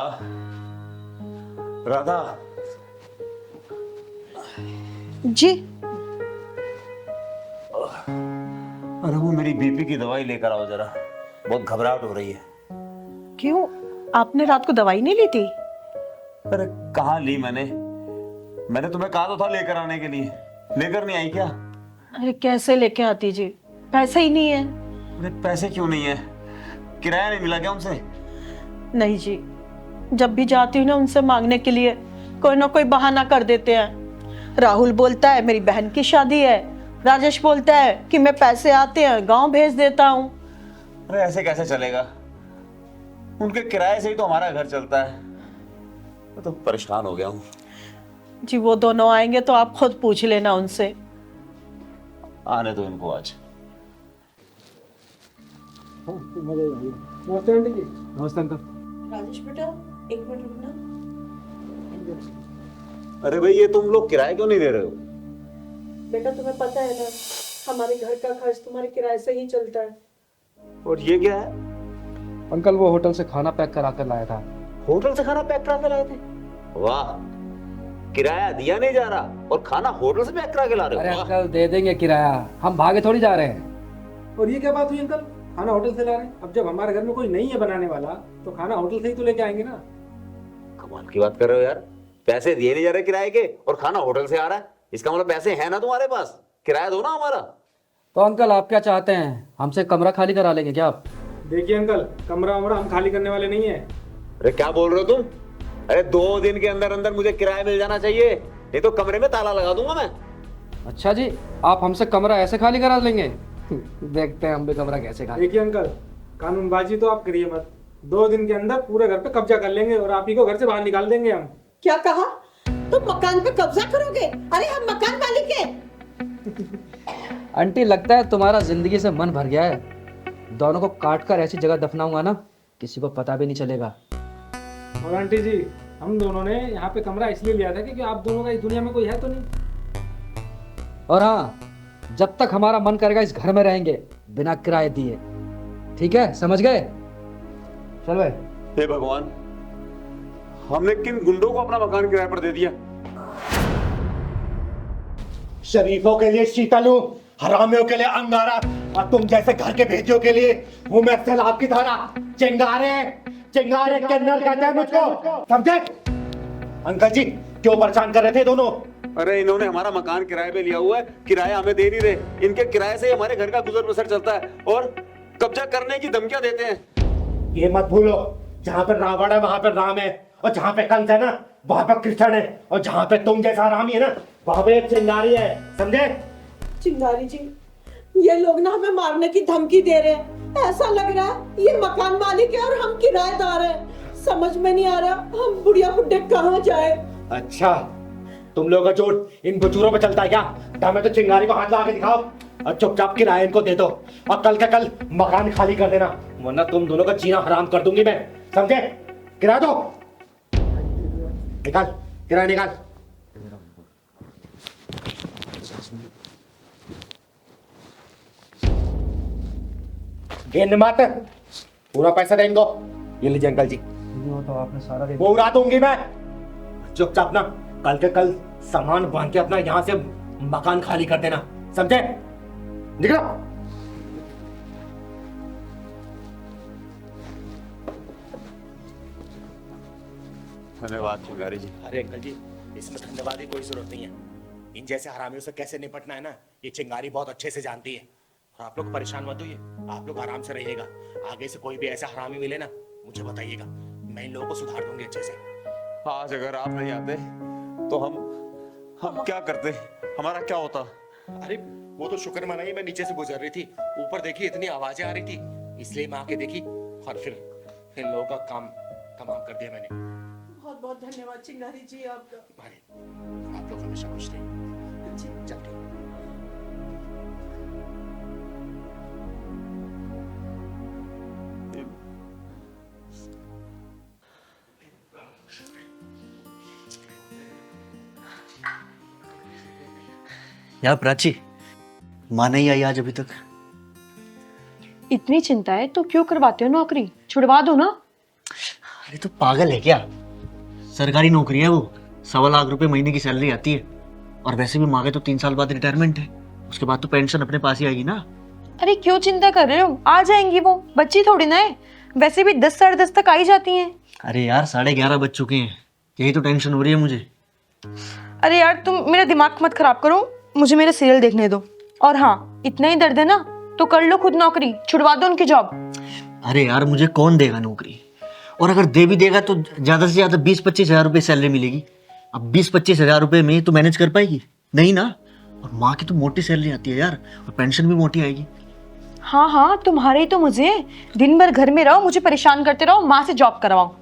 [SPEAKER 10] राधा।
[SPEAKER 11] जी।
[SPEAKER 10] अरे वो मेरी बीपी की दवाई लेकर आओ जरा, बहुत घबराहट हो रही है।
[SPEAKER 11] क्यों, आपने रात को दवाई नहीं ली थी?
[SPEAKER 10] अरे कहाँ ली मैंने तुम्हें कहा तो था लेकर आने के लिए, लेकर नहीं आई क्या?
[SPEAKER 11] अरे कैसे लेके आती जी, पैसे ही नहीं है।
[SPEAKER 10] अरे पैसे क्यों नहीं है? किराया नहीं मिला क्या उनसे?
[SPEAKER 11] नहीं जी, जब भी जाती हूँ ना उनसे मांगने के लिए कोई ना कोई बहाना कर देते हैं। राहुल बोलता है मेरी बहन की शादी है, राजेश बोलता है कि मैं पैसे आते हैं गांव भेज देता हूँ।
[SPEAKER 10] अरे ऐसे कैसे चलेगा? उनके किराए से ही तो हमारा घर चलता है। मैं तो परेशान हो गया हूँ।
[SPEAKER 11] जी वो दोनों आएंगे तो आप खुद पूछ लेना उनसे।
[SPEAKER 10] आने दो इनको आज।
[SPEAKER 1] नमस्ते आंटी जी। नमस्ते अंकल।
[SPEAKER 11] राजेश बेटा एक मिनट रुकना।
[SPEAKER 10] अरे भाई ये तुम लोग किराया क्यों नहीं दे रहे हो?
[SPEAKER 11] बेटा तुम्हें पता है ना, हमारे घर का खर्च तुम्हारे किराए से ही चलता है।
[SPEAKER 10] और ये क्या है?
[SPEAKER 1] अंकल वो होटल से खाना पैक करा कर लाया था।
[SPEAKER 10] होटल से खाना पैक करा के लाए थे? वाह, किराया दिया नहीं जा रहा और खाना होटल से पैक करा के ला रहे हो?
[SPEAKER 1] अरे अंकल दे देंगे किराया, हम भागे थोड़ी जा रहे हैं। और ये क्या बात हुई अंकल, खाना होटल से ला रहे हैं? अब जब हमारे घर में कोई नहीं है बनाने वाला तो खाना होटल से ही तो लेके आएंगे ना।
[SPEAKER 10] कमाल की बात कर रहे हो यार, पैसे दिए नहीं जा रहे किराए के और खाना होटल से आ रहा है। इसका मतलब पैसे हैं ना तुम्हारे पास, किराया दो ना हमारा।
[SPEAKER 1] तो अंकल आप क्या चाहते हैं, हमसे कमरा खाली करा लेंगे क्या आप?
[SPEAKER 12] देखिए अंकल, कमरा वमरा हम खाली करने वाले नहीं है।
[SPEAKER 10] अरे क्या बोल रहे हो तुम? अरे 2 दिन के अंदर अंदर मुझे किराया मिल जाना चाहिए, नहीं तो कमरे में ताला लगा दूंगा मैं।
[SPEAKER 1] अच्छा जी, आप हमसे कमरा ऐसे खाली करा लेंगे? देखते हैं हम भी कमरा कैसे खाली।
[SPEAKER 12] देखिए अंकल, कानूनबाजी तो आप करिए मत। 2 दिन के अंदर पूरे घर पे कब्जा कर लेंगे और आप ही को घर से बाहर निकाल देंगे हम।
[SPEAKER 11] क्या कहा? तुम मकान पे कब्जा करोगे? अरे हम मकान मालिक हैं।
[SPEAKER 1] आंटी लगता है तुम्हारा जिंदगी से मन भर गया है। दोनों को काट कर ऐसी जगह दफनाऊंगा ना, किसी को पता भी नहीं चलेगा।
[SPEAKER 12] और आंटी जी, हम दोनों ने यहाँ पे कमरा इसलिए लिया था क्योंकि आप दोनों का इस दुनिया में कोई है तो नहीं।
[SPEAKER 1] और हाँ, जब तक हमारा मन करेगा इस घर में रहेंगे बिना किराए दिए। ठीक है, समझ गए? चल भाई।
[SPEAKER 10] हे भगवान, हमने किन गुंडों को अपना मकान किराए पर दे दिया?
[SPEAKER 2] शरीफों के लिए शीतलू, हरामियों के लिए अंगारा और तुम जैसे घर के भेजियों के लिए हूं मैं सैलाब की तरह। चिंगारे चिंगारे किन्नर कहते हैं मुझको, समझे? अंकल जी क्यों परेशान कर रहे थे दोनों?
[SPEAKER 10] अरे इन्होंने हमारा मकान किराए पे लिया हुआ है, किराया हमें दे नहीं रहे। इनके किराए से ही हमारे घर का गुजर बसर चलता है और कब्जा करने की धमकियां देते हैं।
[SPEAKER 2] ये मत भूलो, जहाँ पे रावण है वहां पे राम है, और जहाँ पे कंस है ना वहां पे कृष्ण है, और जहाँ पे तुम जैसा हरामी है ना वहां पे एक चिंगारी है, समझे?
[SPEAKER 11] चिंगारी जी, ये लोग ना हमें मारने की धमकी दे रहे हैं। ऐसा लग रहा है ये मकान मालिक है और हम किराएदार हैं। समझ में नहीं आ रहा हम बुढ़िया बुड्ढे कहाँ जाए।
[SPEAKER 2] अच्छा, तुम लोगों का जोर इन बुजुर्गों पे चलता है क्या? हमें तो चिंगारी को हाथ लगा के दिखाओ और चुपचाप किराया इनको दे दो और कल का कल मकान खाली कर देना, वरना तुम दोनों का जीना हराम कर दूंगी मैं, समझे? किराया दो, निकाल किराया निकाल। मत, पूरा पैसा देंगे। ये लीजिए अंकल जी।
[SPEAKER 1] तो आपने सारा
[SPEAKER 2] वो उड़ा दूंगी मैं। चुपचाप ना कल के कल सामान बांध के अपना यहाँ से मकान खाली कर देना, समझे? निकलो।
[SPEAKER 10] धन्यवाद चिंगारी जी।
[SPEAKER 13] अरे अंकल जी, इसमें धन्यवाद की कोई जरूरत नहीं है। इन जैसे हरामियों से कैसे निपटना है ना, ये चिंगारी बहुत अच्छे से जानती है। और आप लोग परेशान मत होइए, आप लोग आराम से रहिएगा। आगे से कोई भी ऐसा हरामी मिले ना मुझे बताइएगा, मैं इन लोगों को सुधार दूंगी अच्छे से।
[SPEAKER 10] आज अगर आप नहीं आते तो हम क्या करते, हमारा क्या होता?
[SPEAKER 13] अरे वो तो शुक्र मनाइए, मैं नीचे से गुजर रही थी, ऊपर देखी इतनी आवाजें आ रही थी, इसलिए मैं आके देखी और फिर इन लोगों का काम तमाम कर दिया मैंने।
[SPEAKER 11] बहुत बहुत धन्यवाद चिंगारी जी आपका।
[SPEAKER 13] अरे आप लोग हमेशा खुश रहिए। चलते।
[SPEAKER 14] यार प्राची, माँ नहीं आई आज अभी तक।
[SPEAKER 11] इतनी चिंता है तो क्यों करवाते हो नौकरी? छुड़वा दो ना।
[SPEAKER 14] अरे तो पागल है क्या? सरकारी नौकरी है वो, 1.25 लाख रुपए महीने की सैलरी आती है। और वैसे भी माँ के तो 3 साल बाद रिटायरमेंट है, उसके बाद तो पेंशन अपने पास ही आएगी ना।
[SPEAKER 11] अरे क्यों चिंता कर रहे हो, आ जाएंगी वो, बच्ची थोड़ी ना है। वैसे भी 10 साढ़े 10 तक आ ही जाती हैं।
[SPEAKER 14] अरे यार 11:30 बज चुके हैं, यही तो टेंशन हो रही है मुझे।
[SPEAKER 11] अरे यार तुम मेरा दिमाग मत खराब करो, मुझे मेरे सीरियल देखने दो। और हाँ, इतना ही दर्द है ना तो कर लो खुद नौकरी, छुड़वा दो उनकी जॉब।
[SPEAKER 14] अरे यार मुझे कौन देगा नौकरी, और अगर दे भी देगा तो ज्यादा से ज्यादा 20-25 हजार रुपये सैलरी मिलेगी। अब 20-25 हजार रुपये में तो मैनेज कर पाएगी नहीं ना। और माँ की तो मोटी सैलरी आती है यार, और पेंशन भी मोटी आएगी।
[SPEAKER 11] हाँ हाँ, तुम्हारे ही तो मुझे, दिन भर घर में रहो, मुझे परेशान करते रहो, माँ से जॉब करवाओ।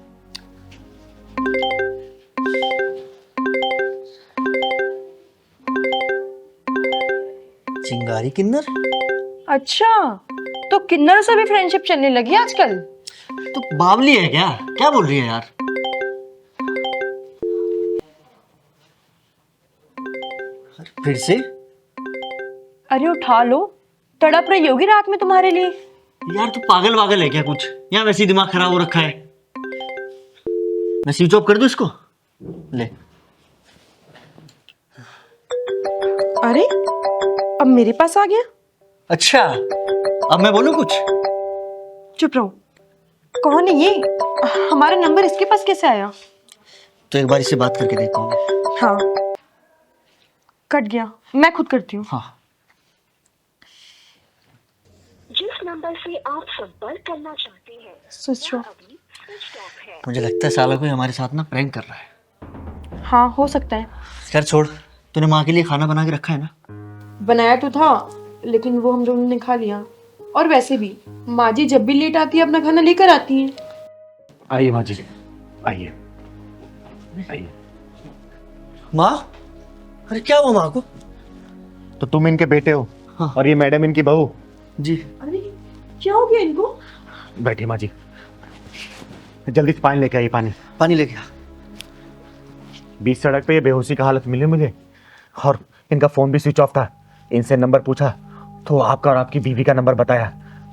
[SPEAKER 14] चिंगारी किन्नर?
[SPEAKER 11] अच्छा, तो किन्नरों से भी फ्रेंडशिप चलने लगी आजकल।
[SPEAKER 14] तो बावली है क्या? क्या बोल रही है यार? फिर से?
[SPEAKER 11] अरे उठा लो, तड़प रही होगी रात में तुम्हारे लिए।
[SPEAKER 14] यार तू पागल वागल है क्या कुछ? यहाँ वैसे ही दिमाग खराब हो रखा है। मैं स्विच ऑफ कर दूं इसको? ले।
[SPEAKER 11] अरे अब मेरे पास आ गया।
[SPEAKER 14] अच्छा, अब मैं बोलूं कुछ?
[SPEAKER 11] चुप रहो। कौन है ये? हमारा नंबर इसके पास कैसे आया?
[SPEAKER 14] तो एक बार इससे बात करके देखता हूँ।
[SPEAKER 11] हाँ, कट गया, मैं खुद करती हूँ।
[SPEAKER 14] हाँ।
[SPEAKER 8] जिस नंबर से आप संपर्क करना चाहते हैं
[SPEAKER 11] स्विच ऑफ।
[SPEAKER 14] मुझे लगता है साला कोई हमारे साथ ना प्रैंक कर रहा है।
[SPEAKER 11] हाँ हो सकता है।
[SPEAKER 14] खैर छोड़, तूने माँ के लिए खाना बना के रखा है ना?
[SPEAKER 11] बनाया तो था, लेकिन वो हम दोनों ने खा लिया। और वैसे भी माँ जी जब भी लेट आती है अपना खाना लेकर आती हैं।
[SPEAKER 2] आइए माँ जी, आइए आइए।
[SPEAKER 14] माँ? अरे क्या हुआ माँ को?
[SPEAKER 2] तो तुम इनके बेटे हो? हाँ। और ये मैडम इनकी बहू?
[SPEAKER 14] जी।
[SPEAKER 11] अरे क्या हो गया इनको?
[SPEAKER 2] बैठिए माँ जी, जल्दी से पानी लेके आइए। पानी
[SPEAKER 14] लेके आ।
[SPEAKER 2] बीच सड़क पे ये बेहोशी का हालत मिली मुझे, और इनका फोन भी स्विच ऑफ था। इनसे नंबर पूछा तो आपका और आपकी बीवी का नंबर बताया।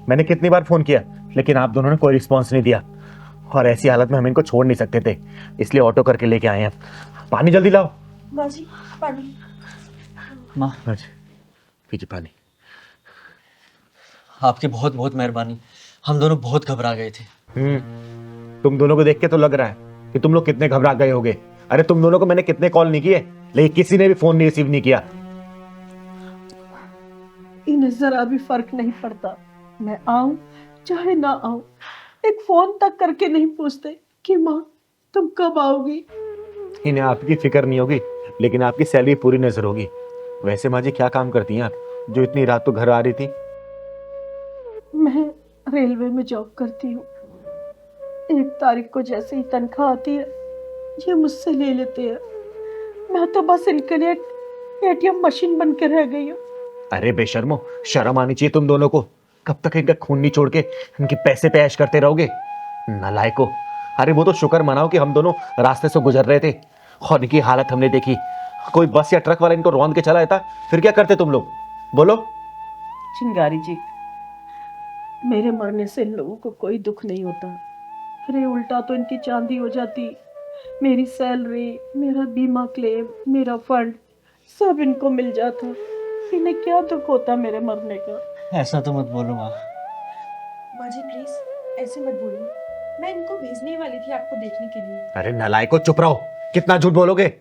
[SPEAKER 2] मैंने कितनी बार फोन किया, लेकिन आप दोनों ने कोई रिस्पॉन्स नहीं दिया। और ऐसी हालत में हम इनको छोड़ नहीं सकते थे, इसलिए ऑटो करके लेके आए हैं। पानी जल्दी लाओ।
[SPEAKER 11] माँ जी पानी।
[SPEAKER 14] माँ
[SPEAKER 2] पीछे पानी।
[SPEAKER 14] आपकी बहुत बहुत मेहरबानी, हम दोनों बहुत घबरा गए थे।
[SPEAKER 2] तुम दोनों को देख के तो लग रहा है कि तुम लोग कितने घबरा गए होगे। अरे तुम दोनों को मैंने कितने कॉल नहीं किए, लेकिन किसी ने भी फोन नहीं रिसीव नहीं किया।
[SPEAKER 11] इन्हें जरा भी फर्क नहीं पड़ता, मैं आऊं चाहे ना आऊं, एक फोन तक करके नहीं पूछते कि माँ तुम कब आओगी।
[SPEAKER 2] इन्हें आपकी फिक्र नहीं होगी, लेकिन आपकी सैलरी पूरी नजर होगी। वैसे माँ जी क्या काम करती हैं आप, जो इतनी रात तो घर आ रही थी?
[SPEAKER 11] मैं रेलवे में जॉब करती हूँ। 1 तारीख को जैसे ही तनख्वाह आती है ये मुझसे ले लेते हैं। मैं तो बस इनके लिए एटीएम मशीन बन के रह गई हूँ।
[SPEAKER 2] अरे बेशर्मो, शर्म आनी चाहिए तुम दोनों को। कब तक इनका खून नहीं छोड़ के इनके पैसे पे ऐश करते रहोगे? नालायको। अरे वो तो शुक्र मनाओ कि हम दोनों रास्ते से गुजर रहे थे और इनकी हालत हमने देखी। कोई बस या ट्रक वाला इनको रौंद के चला जाता, फिर क्या करते तुम लोग? बोलो।
[SPEAKER 11] चिंगारी जी, मेरे मरने से इन लोगों को कोई दुख नहीं होता। अरे उल्टा तो इनकी चांदी हो जाती। मेरी सैलरी, मेरा बीमा क्लेम, मेरा फंड सब इनको मिल जाता। इन्हें क्या दुख होता मेरे मरने का?
[SPEAKER 14] ऐसा तो मत बोलो माँ।
[SPEAKER 11] माँ जी प्लीज ऐसे मत बोलिए, मैं इनको भेजने वाली थी आपको देखने के लिए।
[SPEAKER 2] अरे नालायको, चुप रहो। कितना झूठ बोलोगे?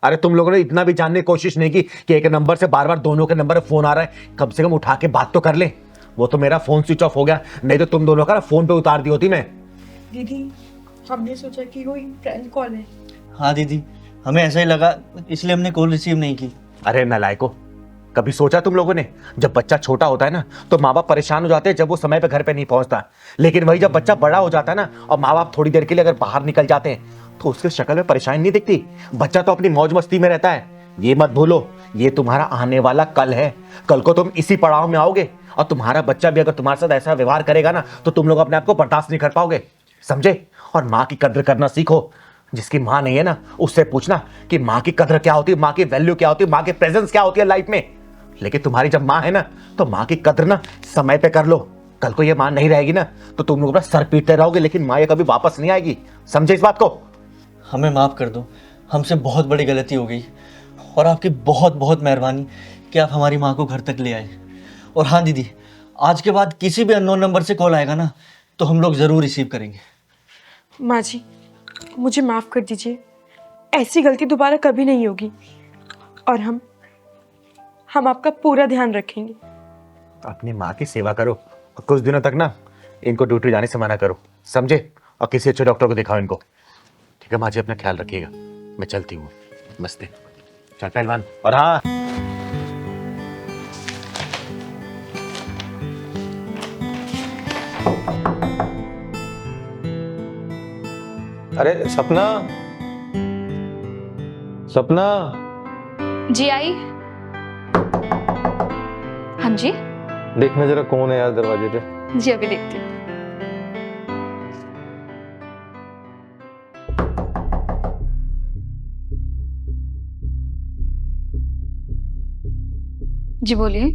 [SPEAKER 2] अरे तुम लोगों ने इतना भी जानने की कोशिश नहीं की कि एक नंबर से बार बार दोनों के नंबर पे फोन आ रहा है, कम से कम उठा के बात तो कर ले। वो तो मेरा फोन स्विच ऑफ हो गया, नहीं तो तुम दोनों का ना फोन पे उतार दी होती मैं।
[SPEAKER 11] दीदी हमने सोचा कि वो फ्रेंड कॉल है।
[SPEAKER 14] हाँ दीदी, हमें ऐसा ही लगा, इसलिए हमने कॉल रिसीव नहीं की।
[SPEAKER 2] अरे नालायको, कभी सोचा तुम लोगों ने जब बच्चा छोटा होता है ना तो माँ बाप परेशान हो जाते हैं जब वो समय पे घर पे नहीं पहुंचता, लेकिन वही जब बच्चा बड़ा हो जाता है ना और माँ बाप थोड़ी देर के लिए अगर बाहर निकल जाते हैं तो उसके शक्ल में परेशानी नहीं दिखती। बच्चा तो अपनी मौज मस्ती में रहता है। ये मत भूलो, ये तुम्हारा आने वाला कल है। कल को तुम इसी पड़ाव में आओगे और तुम्हारा बच्चा भी अगर तुम्हारे साथ ऐसा व्यवहार करेगा ना तो तुम लोग अपने आप को बर्दाश्त नहीं कर पाओगे, समझे? और माँ की कद्र करना सीखो। जिसकी माँ नहीं है ना उससे पूछना कि माँ की कद्र क्या होती है, माँ की वैल्यू क्या होती है, माँ की प्रेजेंस क्या होती है लाइफ में।
[SPEAKER 13] लेकिन तुम्हारी जब माँ है ना, तो माँ की कद्र ना समय पे कर लो। कल को ये माँ नहीं रहेगी ना, तो तुम लोग अपना सर पीटते रहोगे, लेकिन माँ ये कभी वापस नहीं आएगी। समझे इस बात को?
[SPEAKER 14] हमें माफ़ कर दो, हमसे बहुत बड़ी गलती हो गई और आपकी बहुत बहुत मेहरबानी कि आप हमारी माँ को घर तक ले आए। और हाँ दीदी, आज के बाद किसी भी अननोन नंबर से कॉल आएगा ना, तो हम लोग ज़रूर रिसीव करेंगे।
[SPEAKER 15] माँ जी, मुझे माफ़ कर दीजिए, ऐसी गलती दोबारा कभी नहीं होगी और हम आपका पूरा ध्यान रखेंगे।
[SPEAKER 13] अपनी माँ की सेवा करो और कुछ दिनों तक ना इनको ड्यूटी जाने से मना करो, समझे? और किसी अच्छे डॉक्टर को दिखाओ इनको। ठीक है माँ जी, अपना ख्याल रखिएगा। मैं चलती हूँ। नमस्ते। चल पहलवान। और हाँ, अरे सपना, सपना।
[SPEAKER 6] जी आई। हाँ जी।
[SPEAKER 16] देखना जरा कौन है यार दरवाजे पे।
[SPEAKER 6] जी अभी देखती हूँ। जी बोलिए,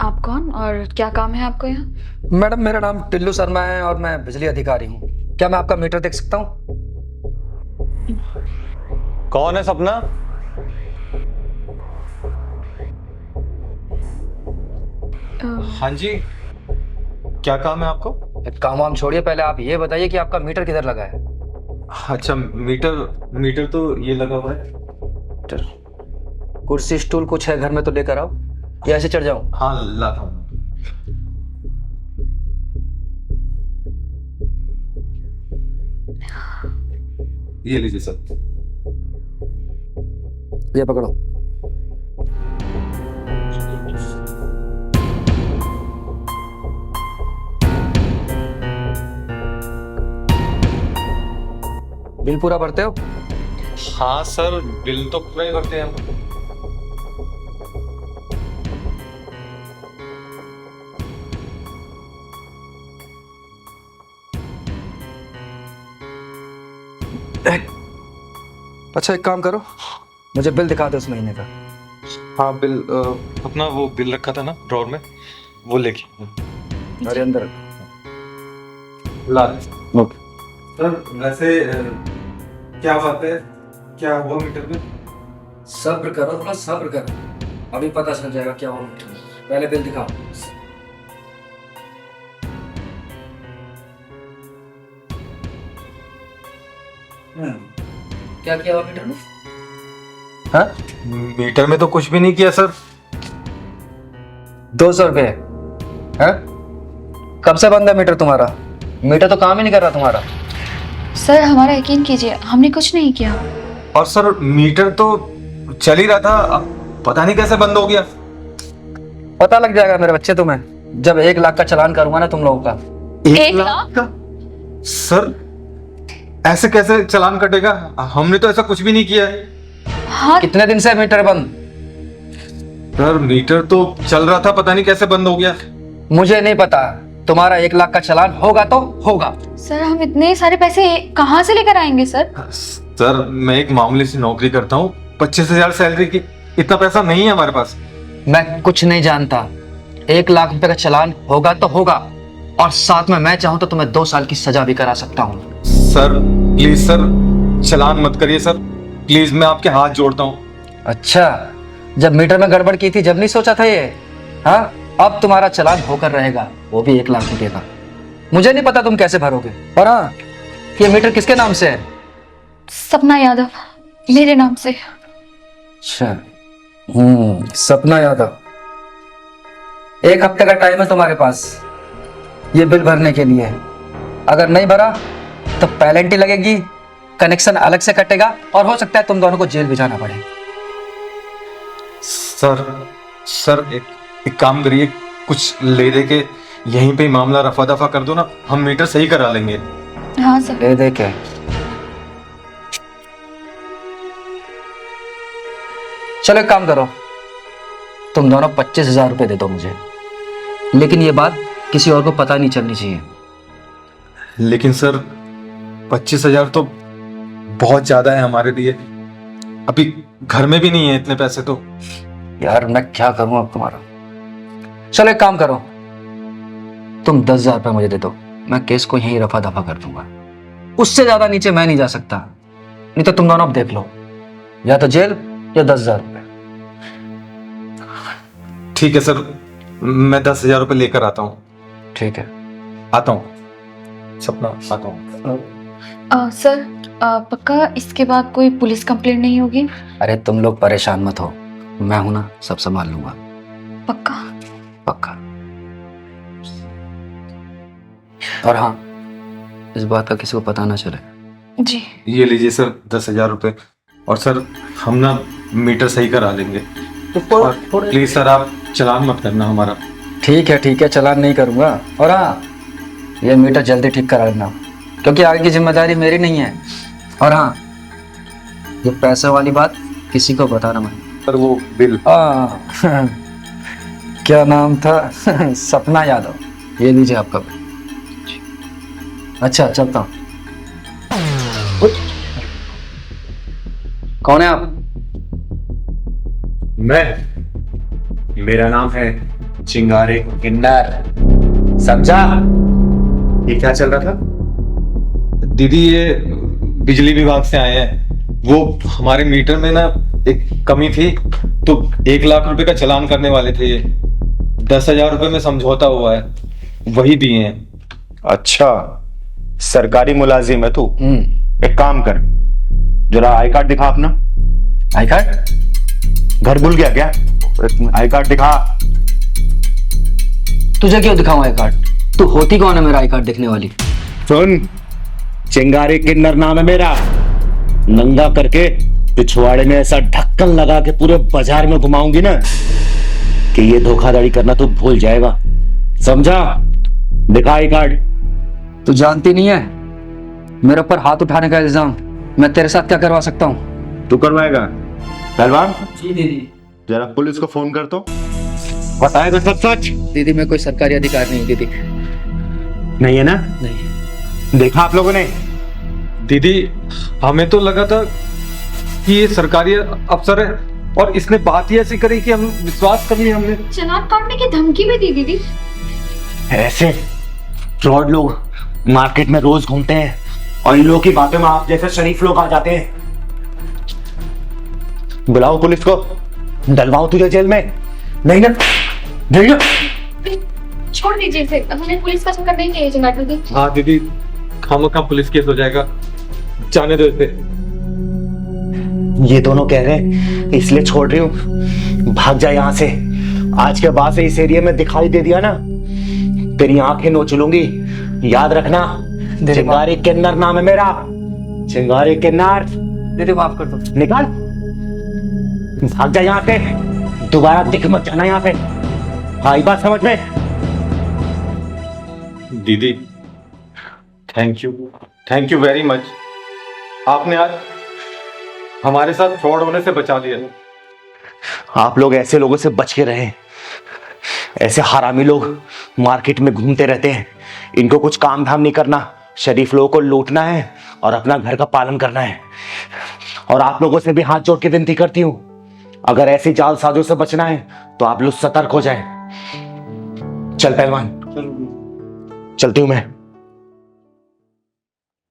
[SPEAKER 6] आप कौन और क्या काम है आपको यहाँ?
[SPEAKER 1] मैडम मेरा नाम टिल्लू शर्मा है और मैं बिजली अधिकारी हूँ। क्या मैं आपका मीटर देख सकता हूँ?
[SPEAKER 16] कौन है सपना? हाँ जी, क्या काम है आपको?
[SPEAKER 1] काम वाम छोड़िए, पहले आप ये बताइए कि आपका मीटर किधर लगा है?
[SPEAKER 16] अच्छा, मीटर तो ये लगा हुआ है।
[SPEAKER 1] कुर्सी स्टूल कुछ है घर में तो लेकर आओ, या ऐसे चढ़ जाऊं?
[SPEAKER 16] हाँ लाता हूँ। ये लीजिए सर।
[SPEAKER 1] ये पकड़ो। बिल पूरा भरते हो?
[SPEAKER 16] हाँ सर, बिल तो पूरा ही भरते हैं हम।
[SPEAKER 1] अच्छा एक काम करो, मुझे बिल दिखा दो उस महीने का।
[SPEAKER 16] हाँ बिल, अपना वो बिल रखा था ना ड्रॉर में, वो लेके।
[SPEAKER 1] अरे अंदर
[SPEAKER 16] ला। ओके सर, वैसे क्या बात है, क्या हुआ मीटर में?
[SPEAKER 1] सब्र करो, थोड़ा सब्र करो, अभी पता चल जाएगा क्या हुआ मीटर में। पहले बिल दिखाओ। क्या किया हुआ मीटर में?
[SPEAKER 16] हाँ? मीटर में तो कुछ भी नहीं किया सर।
[SPEAKER 1] 200 रुपये है? कब से बंद है मीटर तुम्हारा? मीटर तो काम ही नहीं कर रहा तुम्हारा।
[SPEAKER 6] सर हमारा यकीन कीजिए, हमने कुछ नहीं किया।
[SPEAKER 16] और सर मीटर तो चल ही रहा था, अब पता नहीं कैसे बंद हो गया।
[SPEAKER 1] पता लग जाएगा मेरे बच्चे तुम्हें, जब 1 लाख का चालान करूंगा ना तुम लोगों का।
[SPEAKER 16] 1 लाख का? सर ऐसे कैसे चालान कटेगा? हमने तो ऐसा कुछ भी नहीं किया है।
[SPEAKER 6] हाँ।
[SPEAKER 1] कितने दिन से मीटर बंद?
[SPEAKER 16] सर मीटर तो चल रहा था, पता नहीं कैसे बंद हो गया।
[SPEAKER 1] मुझे नहीं पता, तुम्हारा 1 लाख का चालान होगा तो होगा।
[SPEAKER 6] सर हम इतने सारे पैसे कहाँ से लेकर आएंगे सर?
[SPEAKER 16] सर मैं एक मामूली सी नौकरी करता हूँ, 25,000 सैलरी की, इतना पैसा नहीं है हमारे पास।
[SPEAKER 1] मैं कुछ नहीं जानता, 1 लाख रुपए का चालान होगा तो होगा, और साथ में मैं चाहूँ तो तुम्हें 2 साल की सजा भी करा सकता हूँ।
[SPEAKER 16] सर प्लीज सर, चालान मत करिए सर, प्लीज, मैं आपके हाथ जोड़ता हूँ।
[SPEAKER 1] अच्छा, जब मीटर में गड़बड़ की थी जब नहीं सोचा था ये? हाँ, अब तुम्हारा चालान होकर रहेगा, वो भी 1 लाख रुपए का। मुझे नहीं पता तुम कैसे भरोगे। और हाँ, ये मीटर किसके नाम से है?
[SPEAKER 6] सपना यादव, मेरे नाम से।
[SPEAKER 1] अच्छा, सपना यादव। 1 हफ्ते का टाइम है तुम्हारे पास ये बिल भरने के लिए। अगर नहीं भरा तो पेनल्टी लगेगी, कनेक्शन अलग से कटेगा, और हो सकता है तुम दोनों को जेल भी जाना पड़े।
[SPEAKER 16] सर एक काम करिए, कुछ ले दे के यहीं पे मामला रफा दफा कर दो ना, हम मीटर सही करा लेंगे।
[SPEAKER 6] हाँ सर।
[SPEAKER 1] ले दे के? चलो एक काम करो, तुम दोनों 25,000 रुपए दे दो मुझे, लेकिन ये बात किसी और को पता नहीं चलनी चाहिए।
[SPEAKER 16] लेकिन सर 25,000 तो बहुत ज्यादा है हमारे लिए, अभी घर में भी नहीं है इतने पैसे तो।
[SPEAKER 1] यार मैं क्या करूं अब तुम्हारा। चलो एक काम करो, तुम 10,000 रुपये मुझे दे दो, मैं केस को यहीं रफा दफा कर दूंगा। उससे ज्यादा नीचे मैं नहीं जा सकता, नहीं तो तुम दोनों अब देख लो, या तो जेल या 10,000 रुपये।
[SPEAKER 16] ठीक है सर, मैं 10,000 रुपये लेकर आता हूँ।
[SPEAKER 1] ठीक है,
[SPEAKER 16] आता हूँ सपना, आता हूँ।
[SPEAKER 6] सर पक्का इसके बाद कोई पुलिस कंप्लेंट नहीं होगी?
[SPEAKER 1] अरे तुम लोग परेशान मत हो, मैं हूं ना, सब संभाल लूंगा।
[SPEAKER 6] पक्का?
[SPEAKER 1] पक्का। और हाँ, इस बात का किसी को पता ना चले।
[SPEAKER 6] जी।
[SPEAKER 16] ये लीजिए सर 10,000 रुपये, और सर हम ना मीटर सही करा लेंगे। और प्लीज सर आप चालान मत करना हमारा।
[SPEAKER 1] ठीक है, चालान नहीं करूंगा। और हाँ, ये मीटर जल्दी ठीक करा लेना, क्योंकि आगे की जिम्मेदारी मेरी नहीं है। और हाँ, ये पैसे वाली बात किसी को बताना मत।
[SPEAKER 16] सर वो बिल,
[SPEAKER 1] क्या नाम था? सपना यादव। ये लीजिए आपका बिल। अच्छा चलता हूँ। कौन है आप?
[SPEAKER 10] मेरा नाम है चिंगारे किन्नर, समझा? ये क्या चल रहा था?
[SPEAKER 16] दीदी ये बिजली विभाग से आए हैं, वो हमारे मीटर में ना एक कमी थी, तो 1 लाख रुपए का चालान करने वाले थे। ये 10,000 रुपए में समझौता हुआ है, वही दिए हैं।
[SPEAKER 2] अच्छा, सरकारी मुलाजिम है तू? एक काम कर, जरा आई कार्ड दिखा अपना।
[SPEAKER 1] I card?
[SPEAKER 2] घर भूल गया क्या? आई कार्ड दिखा।
[SPEAKER 1] तुझे क्यों दिखाऊं आई कार्ड? तू होती कौन है मेरा आई कार्ड दिखने वाली?
[SPEAKER 2] सुन, चिंगारी किन्नर नाम है मेरा। नंगा करके पिछवाड़े में ऐसा ढक्कन लगा के पूरे बाजार में घुमाऊंगी ना कि ये धोखाधड़ी करना तू भूल जाएगा, समझा? दिखा आई कार्ड।
[SPEAKER 1] तू जानती नहीं है मेरे ऊपर हाथ उठाने का इल्जाम मैं तेरे साथ क्या करवा सकता हूँ?
[SPEAKER 2] तू करवाएगा? पहलवान
[SPEAKER 1] जी दीदी।
[SPEAKER 2] जरा पुलिस को फोन कर, तो बताएगा सब सच।
[SPEAKER 1] दीदी मैं कोई सरकारी अधिकारी नहीं। दीदी
[SPEAKER 2] नहीं है ना?
[SPEAKER 1] नहीं।
[SPEAKER 2] देखा आप लोगों ने?
[SPEAKER 16] दीदी हमें तो लगा था कि ये सरकारी अफसर है, और इसने बात ही ऐसी करी कि हम विश्वास कर लिया हमने।
[SPEAKER 6] चालान काटने की धमकी भी दी दीदी।
[SPEAKER 2] ऐसे फ्रॉड लोग मार्केट में रोज घूमते हैं, और इन लोगों की बातों में आप जैसे शरीफ लोग आ जाते हैं। बुलाओ पुलिस को, डलवाओ तुझे जेल में। नहीं ना, नहीं ना।
[SPEAKER 6] छोड़ दीजिए इसे, हमें पुलिस का चक्कर नहीं चाहिए चिंगारी दीदी।
[SPEAKER 16] हाँ दीदी, खामखा पुलिस केस हो जाएगा, जाने दो इसे।
[SPEAKER 2] ये दोनों कह रहे हैं इसलिए छोड़ रही हूँ, भाग जा यहाँ से। आज के बाद से इस एरिया में दिखाई दे दिया ना, तेरी आंखें नोच लूंगी, याद रखना। चिंगारी किन्नर नाम है मेरा, चिंगारी किन्नर।
[SPEAKER 1] दीदी माफ कर दो।
[SPEAKER 2] निकाल, भाग जा यहाँ से, दोबारा दिख मत जाना यहाँ पे। आई बात समझ में?
[SPEAKER 16] दीदी थैंक यू वेरी मच, आपने आज हमारे साथ फ्रॉड होने से बचा लिया।
[SPEAKER 2] आप लोग ऐसे लोगों से बच के रहें। ऐसे हरामी लोग मार्केट में घूमते रहते हैं, इनको कुछ काम धाम नहीं करना, शरीफ लोगों को लूटना है और अपना घर का पालन करना है। और आप लोगों से भी हाथ जोड़ के विनती करती हूँ, अगर ऐसी जालसाजों से बचना है तो आप लोग सतर्क हो जाएं। चल पहलवान, चलती हूँ मैं।